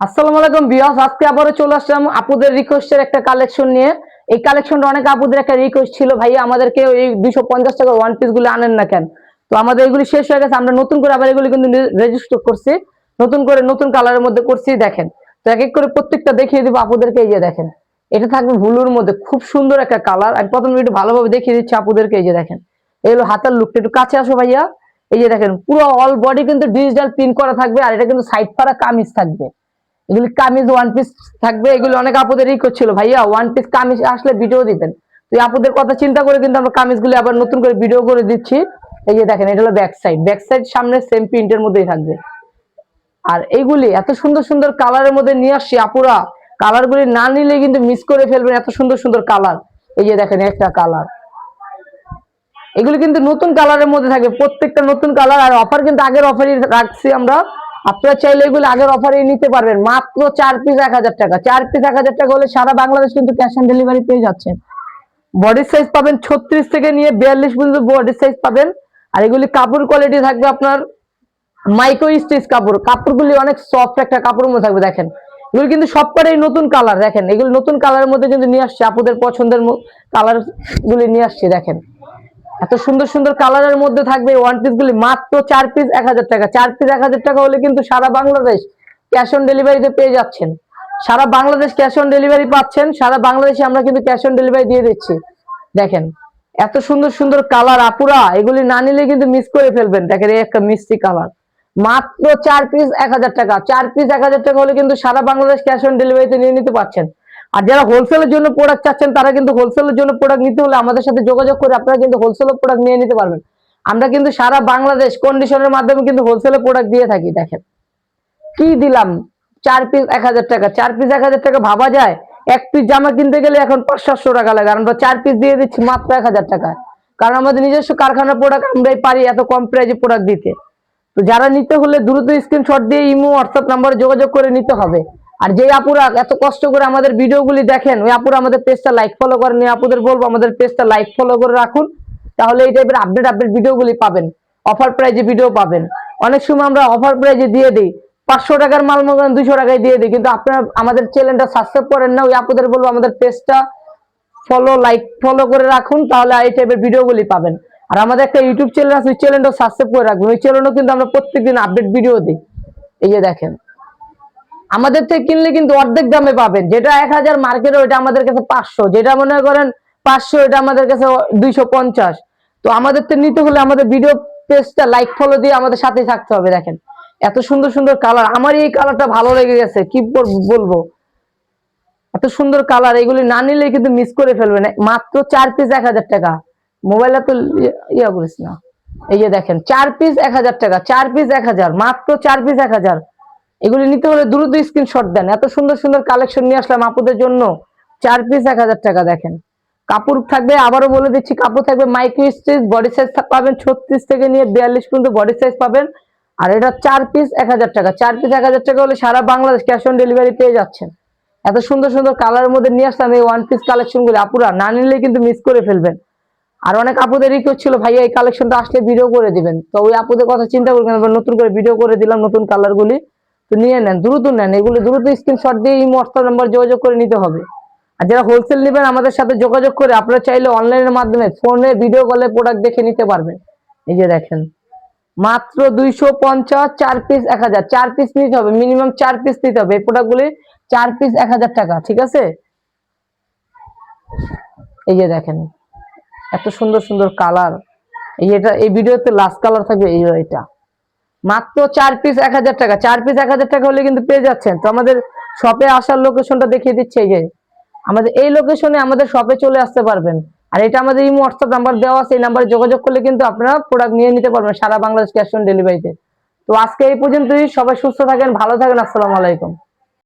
আসসালামু আলাইকুম ভিউয়ার্স, আজকে আবারও চলে আসলাম আপুদের রিকোয়েস্টের একটা কালেকশন নিয়ে। এই কালেকশনটা অনেক আপুদের একটা রিকোয়েস্ট ছিল, ভাই আমাদেরকে এই 250 টাকা ওয়ান পিস গুলো আনেন না কেন। তো আমাদের এগুলি শেষ হয়ে গেছে, আমরা নতুন করে আবার এগুলি কিন্তু রেজিস্টার করছি, নতুন করে নতুন কালারের মধ্যে করছি। দেখেন, তো এক এক করে প্রত্যেকটা দেখিয়ে দিব আপুদেরকে। এই যে দেখেন, এটা থাকবে ব্লুর মধ্যে, খুব সুন্দর একটা কালার। আমি প্রথমে একটু ভালোভাবে দেখিয়ে দিচ্ছি আপুদেরকে। এই যে দেখেন, এই হলো হাতার লুকটা, একটু কাছে আসো ভাইয়া। এই যে দেখেন, পুরো অল বডি কিন্তু ডিজিটাল প্রিন্ট করা থাকবে, আর এটা কিন্তু সাইড পাড়া কামিজ থাকবে। এগুলি কামিজ ওয়ান পিস থাকবে। এগুলো অনেক আপুদেরই করছিল, ভাইয়া ওয়ান পিস কামিজ আসলে ভিডিও দিবেন। তো আপুদের কথা চিন্তা করে কিন্তু আমরা কামিজগুলি আবার নতুন করে ভিডিও করে দিচ্ছি। এই যে দেখেন, এটা হলো ব্যাক সাইড সামনে সেম প্রিন্টের মধ্যেই থাকবে। আর এইগুলি এত সুন্দর সুন্দর কালারের মধ্যে নিয়ে আসছি আপুরা, কালার গুলি না নিলে কিন্তু মিস করে ফেলবেন, এত সুন্দর সুন্দর কালার। এই যে দেখেন একটা কালার, এগুলি কিন্তু নতুন কালারের মধ্যে থাকবে, প্রত্যেকটা নতুন কালার। আর অফার কিন্তু আগের অফারই রাখছি আমরা, আপনারা চাইলে এগুলো আগের অফারে নিতে পারবেন। মাত্র 4 পিস 1000 টাকা, 4 পিস 1000 টাকা হলে সারা বাংলাদেশ কিন্তু ক্যাশ অন ডেলিভারি পেয়ে যাচ্ছেন। বডি সাইজ পাবেন 36 থেকে নিয়ে 42 পর্যন্ত বডি সাইজ পাবেন। আর এগুলি কাপড় কোয়ালিটি থাকবে আপনার মাইক্রো স্টিচ কাপড়, কাপড়গুলি অনেক সফট একটা কাপড়ের মধ্যে থাকবে। দেখেন, এগুলো কিন্তু সবকটাই নতুন কালার। দেখেন, এগুলো নতুন কালারের মধ্যে কিন্তু নিয়ে আসছে, আপনাদের পছন্দের কালার গুলি নিয়ে আসছে। দেখেন, এত সুন্দর সুন্দর কালারের মধ্যে থাকবে ওয়ান পিস গুলি। মাত্র 4 পিস 1000 টাকা, 4 পিস 1000 টাকা হলে কিন্তু সারা বাংলাদেশ ক্যাশ অন ডেলিভারিতে পেয়ে যাচ্ছেন। সারা বাংলাদেশ ক্যাশ অন ডেলিভারি পাচ্ছেন, সারা বাংলাদেশে আমরা কিন্তু ক্যাশ অন ডেলিভারি দিয়ে দিচ্ছি। দেখেন, এত সুন্দর সুন্দর কালার আপুরা, এগুলি না নিলে কিন্তু মিস করে ফেলবেন। দেখেন, এই একটা মিষ্টি কালার। মাত্র 4 পিস 1000 টাকা, 4 পিস 1000 টাকা হলে কিন্তু সারা বাংলাদেশ ক্যাশ অন ডেলিভারিতে নিয়ে নিতে পারছেন। আর যারা হোলসেলের জন্য প্রোডাক্ট চাচ্ছেন, তারা কিন্তু হোলসেলের জন্য প্রোডাক্ট নিতে হলে আমাদের সাথে যোগাযোগ করে আপনারা কিন্তু হোলসেলের প্রোডাক্ট নিয়ে নিতে পারবেন। আমরা কিন্তু সারা বাংলাদেশ কন্ডিশনের মাধ্যমে কিন্তু হোলসেলের প্রোডাক্ট দিয়ে থাকি। দেখেন কি দিলাম, 4 পিস 1000 টাকা, 4 পিস 1000 টাকা ভাবা যায়? এক পিস জামা কিনতে গেলে এখন 500-700 টাকা লাগে, আমরা 4 পিস দিয়ে দিচ্ছি মাত্র 1000 টাকায়। কারণ আমাদের নিজস্ব কারখানার প্রোডাক্ট, আমরাই পারি এত কম প্রাইসে প্রোডাক্ট দিতে। তো যারা নিতে হলে দ্রুত স্ক্রিনশট দিয়ে ইমো হোয়াটসঅ্যাপ নাম্বারে যোগাযোগ করে নিতে হবে। আর যে আপুরা এত কষ্ট করে আমাদের ভিডিওগুলি দেখেন, ওই আপুরা আমাদের পেজটা লাইক ফলো করেন, আপুদের বলবো আমাদের পেজটা লাইক ফলো করে রাখুন, তাহলে এই টাইপের আপডেট ভিডিওগুলি পাবেন, অফার প্রাইজে ভিডিও পাবেন। অনেক সময় আমরা অফার প্রাইজে দিয়ে দিই, 500 টাকার মাল মগান 200 টাকায় দিয়ে দিই, কিন্তু আপনারা আমাদের চ্যানেলটা সাবস্ক্রাইব করেন না। ওই আপুদের বলবো আমাদের পেজটা লাইক ফলো করে রাখুন, তাহলে এই টাইপের ভিডিওগুলি পাবেন। আর আমাদের একটা ইউটিউব চ্যানেল আছে, ওই চ্যানেলটা সাবস্ক্রাইব করে রাখবেন, ওই চ্যানেলও কিন্তু আমরা প্রত্যেকদিন আপডেট ভিডিও দিই। এই যে দেখেন, আমাদের থেকে কিনলে কিন্তু অর্ধেক দামে পাবেন, যেটা 1000 মার্কেটে ওইটা আমাদের কাছে 500, যেটা মনে করেন 500 এটা আমাদের কাছে 250। তো আমাদের থেকে নিতে হলে আমাদের ভিডিও পেজটা লাইক ফলো দিয়ে আমাদের সাথেই থাকতে হবে। দেখেন, এত সুন্দর সুন্দর কালার, আমার এই কালারটা ভালো লেগে গেছে, কি বলবো, এত সুন্দর কালার। এগুলি না নিলে কিন্তু মিস করে ফেলবেন। মাত্র 4 পিস 1000 টাকা, মোবাইলটা তো ইয়া করিস না। এই যে দেখেন, 4 পিস 1000 টাকা, 4 পিস 1000, মাত্র 4 পিস 1000। এগুলি নিতে হলে দ্রুত স্ক্রিনশট দেন। এত সুন্দর সুন্দর কালেকশন নিয়ে আসলাম আপুদের জন্য, 4 পিস 1000 টাকা। দেখেন, কাপড় থাকবে, আবারও বলে দিচ্ছি, কাপড় থাকবে মাইক্রো স্টিচ, বডি সাইজ পাবেন 36 থেকে নিয়ে 42 পর্যন্ত বডি সাইজ পাবেন। আর এটা 4 পিস 1000 টাকা, 4 পিস 1000 টাকা হলে সারা বাংলাদেশ ক্যাশ অন ডেলিভারি পেয়ে যাচ্ছেন। এত সুন্দর সুন্দর কালারের মধ্যে নিয়ে আসলাম এই ওয়ান পিস কালেকশন গুলো, আপুরা না নিলে কিন্তু মিস করে ফেলবেন। আর অনেক আপুদের রিকোয়েস্ট ছিল, ভাইয়া এই কালেকশনটা আসলে ভিডিও করে দিবেন, তো ওই আপুদের কথা চিন্তা করবেন, নতুন করে ভিডিও করে দিলাম নতুন কালার গুলি। তো নিয়ে নেন, দ্রুত নেন, এগুলো দ্রুত স্ক্রিনশট দিয়ে ইমো হোয়াটসঅ্যাপ নাম্বার যোগাযোগ করে নিতে হবে। আর যারা হোলসেল নেবেন আমাদের সাথে যোগাযোগ করে আপনারা চাইলে অনলাইনের মাধ্যমে ফোনে ভিডিও কলে প্রোডাক্ট দেখে নিতে পারবেন। এই যে দেখেন, মাত্র 250, 4 পিস 1000, 4 পিস নিতে হবে, মিনিমাম 4 পিস নিতে হবে। এই প্রোডাক্টগুলি 4 পিস 1000 টাকা, ঠিক আছে? এই যে দেখেন, এত সুন্দর সুন্দর কালার। এই ভিডিওতে লাস্ট কালার থাকবে এটা। মাত্র 4 পিস 1000 টাকা, 4 পিস 1000 টাকা হলে কিন্তু পেয়ে যাচ্ছেন। তো আমাদের শপে আসার লোকেশনটা দেখিয়ে দিচ্ছে, এই যে আমাদের এই লোকেশনে আমাদের শপে চলে আসতে পারবেন। আর এটা আমাদের ইমো হোয়াটসঅ্যাপ নাম্বার দেওয়া আছে, এই নাম্বারে যোগাযোগ করলে কিন্তু আপনারা প্রোডাক্ট নিয়ে নিতে পারবেন সারা বাংলাদেশ ক্যাশ অন ডেলিভারিতে। তো আজকে এই পর্যন্তই, সবাই সুস্থ থাকেন, ভালো থাকেন, আসসালামু আলাইকুম।